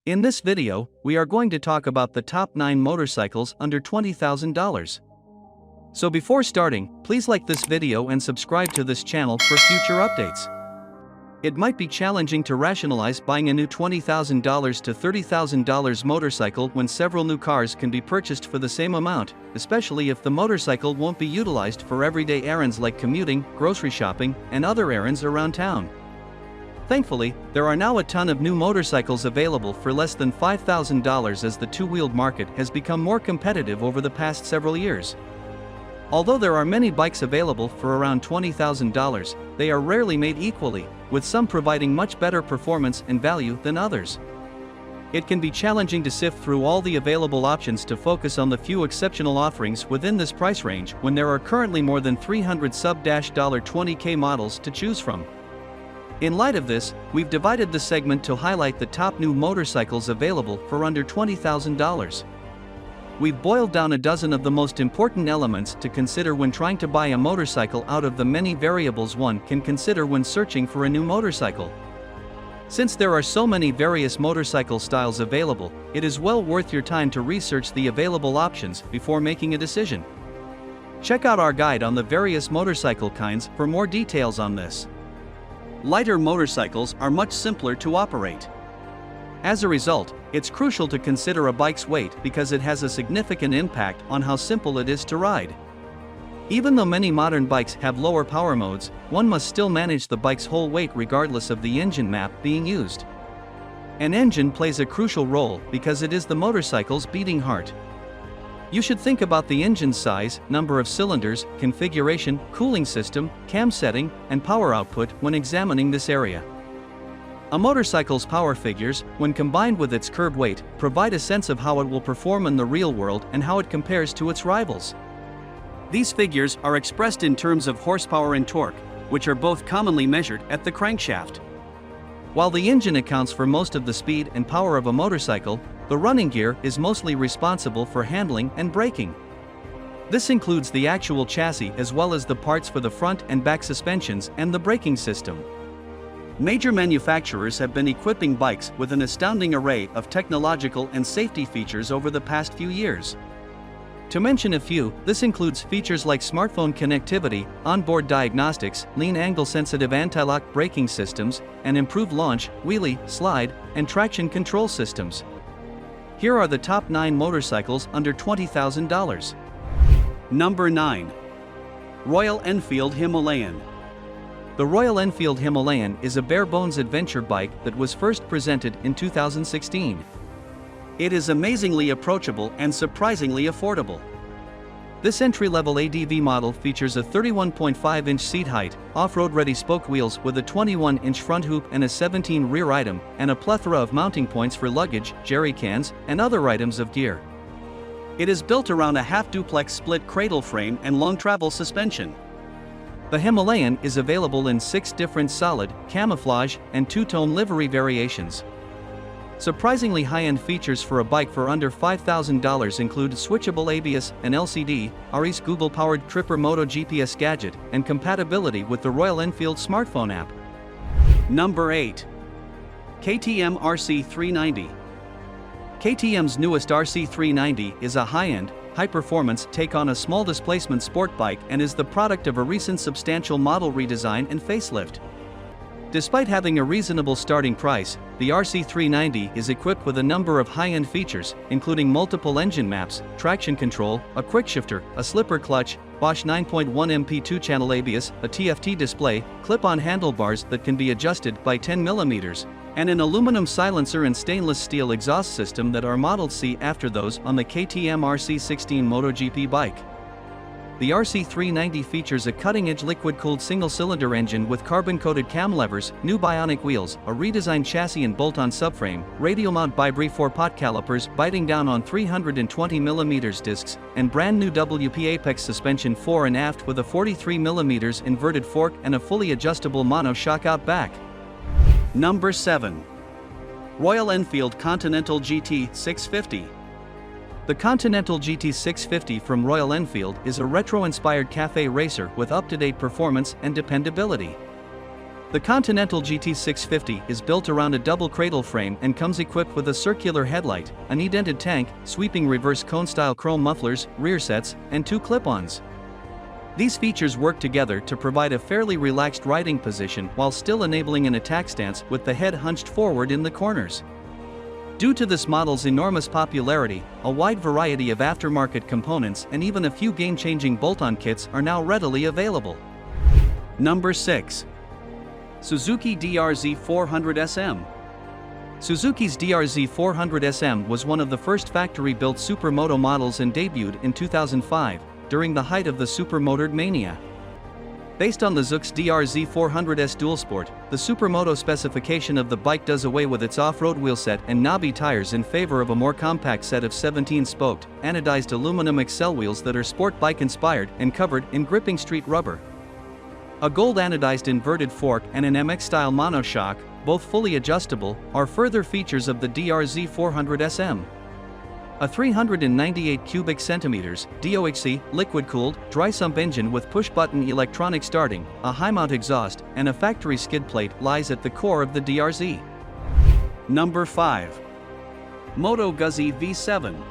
In this video, we are going to talk about the top 9 motorcycles under $20,000. So before starting, please like this video and subscribe to this channel for future updates. It might be challenging to rationalize buying a new $20,000 to $30,000 motorcycle when several new cars can be purchased for the same amount, especially if the motorcycle won't be utilized for everyday errands like commuting, grocery shopping, and other errands around town. Thankfully, there are now a ton of new motorcycles available for less than $5,000 as the two-wheeled market has become more competitive over the past several years. Although there are many bikes available for around $20,000, they are rarely made equally, with some providing much better performance and value than others. It can be challenging to sift through all the available options to focus on the few exceptional offerings within this price range when there are currently more than 300 sub-$20K models to choose from. In light of this, we've divided the segment to highlight the top new motorcycles available for under $20,000. We've boiled down a dozen of the most important elements to consider when trying to buy a motorcycle out of the many variables one can consider when searching for a new motorcycle. Since there are so many various motorcycle styles available, it is well worth your time to research the available options before making a decision. Check out our guide on the various motorcycle kinds for more details on this. Lighter motorcycles are much simpler to operate. As a result, it's crucial to consider a bike's weight because it has a significant impact on how simple it is to ride. Even though many modern bikes have lower power modes, one must still manage the bike's whole weight regardless of the engine map being used. An engine plays a crucial role because it is the motorcycle's beating heart. You should think about the engine size, number of cylinders, configuration, cooling system, cam setting, and power output when examining this area. A motorcycle's power figures, when combined with its curb weight, provide a sense of how it will perform in the real world and how it compares to its rivals. These figures are expressed in terms of horsepower and torque, which are both commonly measured at the crankshaft. While the engine accounts for most of the speed and power of a motorcycle, the running gear is mostly responsible for handling and braking. This includes the actual chassis as well as the parts for the front and back suspensions and the braking system. Major manufacturers have been equipping bikes with an astounding array of technological and safety features over the past few years. To mention a few, this includes features like smartphone connectivity, onboard diagnostics, lean angle-sensitive anti-lock braking systems, and improved launch, wheelie, slide, and traction control systems. Here are the top 9 motorcycles under $20,000. Number 9. Royal Enfield Himalayan. The Royal Enfield Himalayan is a bare-bones adventure bike that was first presented in 2016. It is amazingly approachable and surprisingly affordable. This entry-level ADV model features a 31.5-inch seat height, off-road-ready spoke wheels with a 21-inch front hoop and a 17 rear item, and a plethora of mounting points for luggage, jerry cans, and other items of gear. It is built around a half-duplex split cradle frame and long travel suspension. The Himalayan is available in 6 different solid, camouflage, and two-tone livery variations. Surprisingly high-end features for a bike for under $5,000 include switchable ABS, an LCD, RE's Google-powered Tripper Moto GPS gadget, and compatibility with the Royal Enfield smartphone app. Number 8. KTM RC390. KTM's newest RC390 is a high-end, high-performance take on a small displacement sport bike and is the product of a recent substantial model redesign and facelift. Despite having a reasonable starting price, the RC390 is equipped with a number of high-end features, including multiple engine maps, traction control, a quickshifter, a slipper clutch, Bosch 9.1 MP 2-channel ABS, a TFT display, clip-on handlebars that can be adjusted by 10 mm, and an aluminum silencer and stainless steel exhaust system that are Model C after those on the KTM RC16 MotoGP bike. The RC390 features a cutting-edge liquid-cooled single-cylinder engine with carbon-coated cam levers, new bionic wheels, a redesigned chassis and bolt-on subframe, radial mount bi-4 pot calipers biting down on 320mm discs, and brand new WP Apex suspension fore and aft with a 43mm inverted fork and a fully adjustable mono-shock out back. Number 7. Royal Enfield Continental GT650. The Continental GT650 from Royal Enfield is a retro-inspired cafe racer with up-to-date performance and dependability. The Continental GT650 is built around a double cradle frame and comes equipped with a circular headlight, an indented tank, sweeping reverse cone-style chrome mufflers, rear sets, and 2 clip-ons. These features work together to provide a fairly relaxed riding position while still enabling an attack stance with the head hunched forward in the corners. Due to this model's enormous popularity, a wide variety of aftermarket components and even a few game-changing bolt-on kits are now readily available. Number 6. Suzuki DRZ400SM. Suzuki's DRZ400SM was one of the first factory-built supermoto models and debuted in 2005, during the height of the supermotored mania. Based on the Suzuki DRZ400S Dual Sport, the supermoto specification of the bike does away with its off-road wheelset and knobby tires in favor of a more compact set of 17-spoked, anodized aluminum Excel wheels that are sport bike-inspired and covered in gripping street rubber. A gold anodized inverted fork and an MX-style monoshock, both fully adjustable, are further features of the DRZ400SM. A 398 cubic centimeters DOHC liquid-cooled dry-sump engine with push-button electronic starting, a high-mount exhaust, and a factory skid plate lies at the core of the DRZ. Number 5. Motoguzzy V7.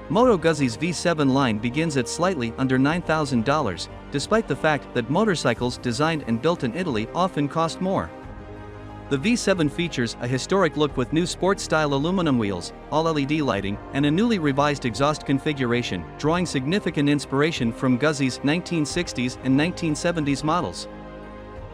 Motoguzzy's V7 line begins at slightly under $9,000, despite the fact that motorcycles designed and built in Italy often cost more. The V7 features a historic look with new sports-style aluminum wheels, all-LED lighting, and a newly revised exhaust configuration, drawing significant inspiration from Guzzy's 1960s and 1970s models.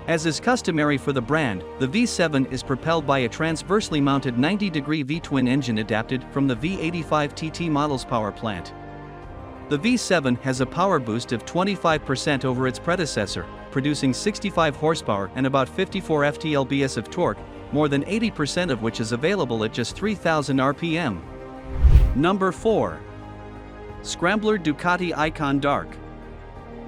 As is customary for the brand, the V7 is propelled by a transversely mounted 90-degree V-twin engine adapted from the V85 TT model's power plant. The V7 has a power boost of 25% over its predecessor, producing 65 horsepower and about 54 ft-lbs of torque, more than 80% of which is available at just 3,000 RPM. Number 4. Scrambler Ducati Icon Dark.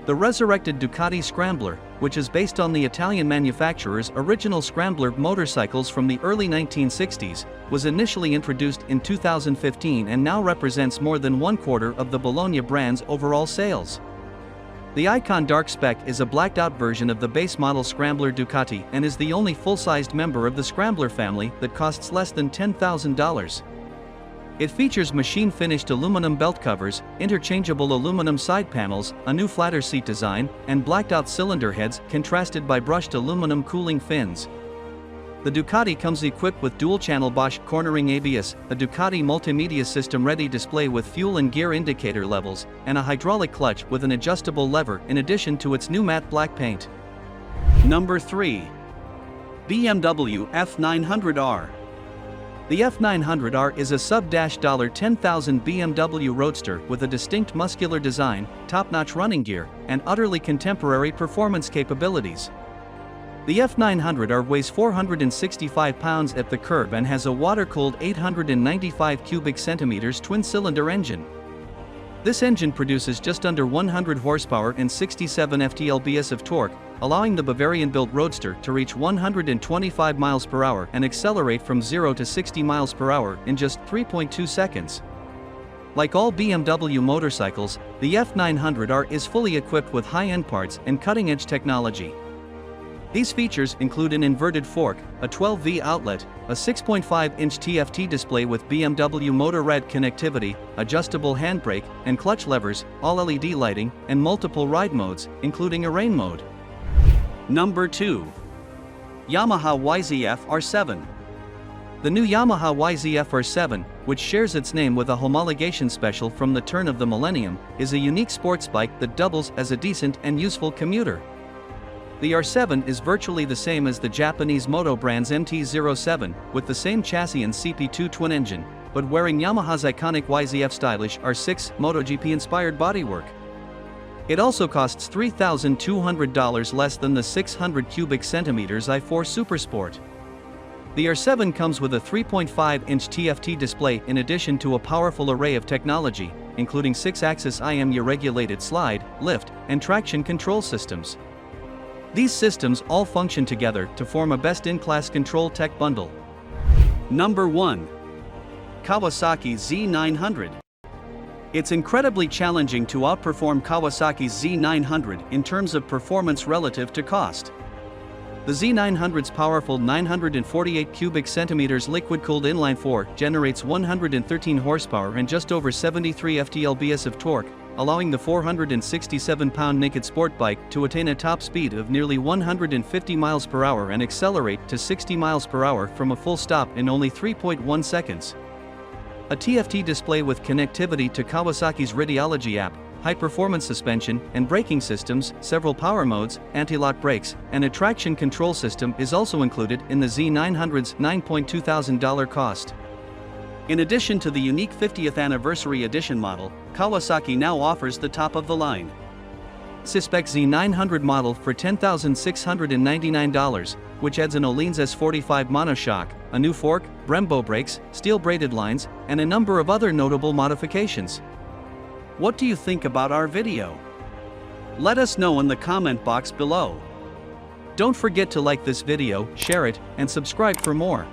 The resurrected Ducati Scrambler, which is based on the Italian manufacturer's original Scrambler motorcycles from the early 1960s, was initially introduced in 2015 and now represents more than 1/4 of the Bologna brand's overall sales. The Icon Dark Spec is a blacked-out version of the base model Scrambler Ducati and is the only full-sized member of the Scrambler family that costs less than $10,000. It features machine-finished aluminum belt covers, interchangeable aluminum side panels, a new flatter seat design, and blacked-out cylinder heads contrasted by brushed aluminum cooling fins. The Ducati comes equipped with dual-channel Bosch cornering ABS, a Ducati multimedia system-ready display with fuel and gear indicator levels, and a hydraulic clutch with an adjustable lever in addition to its new matte black paint. Number 3. BMW F900R. The F900R is a sub-$10,000 BMW roadster with a distinct muscular design, top-notch running gear, and utterly contemporary performance capabilities. The F900R weighs 465 pounds at the curb and has a water-cooled 895 cubic centimeters twin-cylinder engine. This engine produces just under 100 horsepower and 67 ft-lbs of torque, allowing the Bavarian-built roadster to reach 125 miles per hour and accelerate from 0 to 60 miles per hour in just 3.2 seconds. Like all BMW motorcycles, the F900R is fully equipped with high-end parts and cutting-edge technology. These features include an inverted fork, a 12V outlet, a 6.5-inch TFT display with BMW Motorrad connectivity, adjustable handbrake and clutch levers, all LED lighting, and multiple ride modes, including a rain mode. Number 2. Yamaha YZF R7. The new Yamaha YZF R7, which shares its name with a homologation special from the turn of the millennium, is a unique sports bike that doubles as a decent and useful commuter. The R7 is virtually the same as the Japanese moto brand's MT-07, with the same chassis and CP2 twin engine, but wearing Yamaha's iconic YZF stylish R6 MotoGP-inspired bodywork. It also costs $3,200 less than the 600 cubic centimeters i4 Supersport. The R7 comes with a 3.5-inch TFT display in addition to a powerful array of technology, including 6-axis IMU regulated slide, lift, and traction control systems. These systems all function together to form a best-in-class control tech bundle. Number 1. Kawasaki Z900. It's incredibly challenging to outperform Kawasaki's Z900 in terms of performance relative to cost. The Z900's powerful 948 cubic centimeters liquid-cooled inline-4 generates 113 horsepower and just over 73 ft-lbs of torque, allowing the 467-pound naked sport bike to attain a top speed of nearly 150 miles per hour and accelerate to 60 miles per hour from a full stop in only 3.1 seconds. A TFT display with connectivity to Kawasaki's Radiology app, high-performance suspension and braking systems, several power modes, anti-lock brakes, and a traction control system is also included in the Z900's $9,200 cost. In addition to the unique 50th anniversary edition model, Kawasaki now offers the top-of-the-line C-Spec Z900 model for $10,699, which adds an Öhlins S45 monoshock, a new fork, Brembo brakes, steel-braided lines, and a number of other notable modifications. What do you think about our video? Let us know in the comment box below. Don't forget to like this video, share it, and subscribe for more.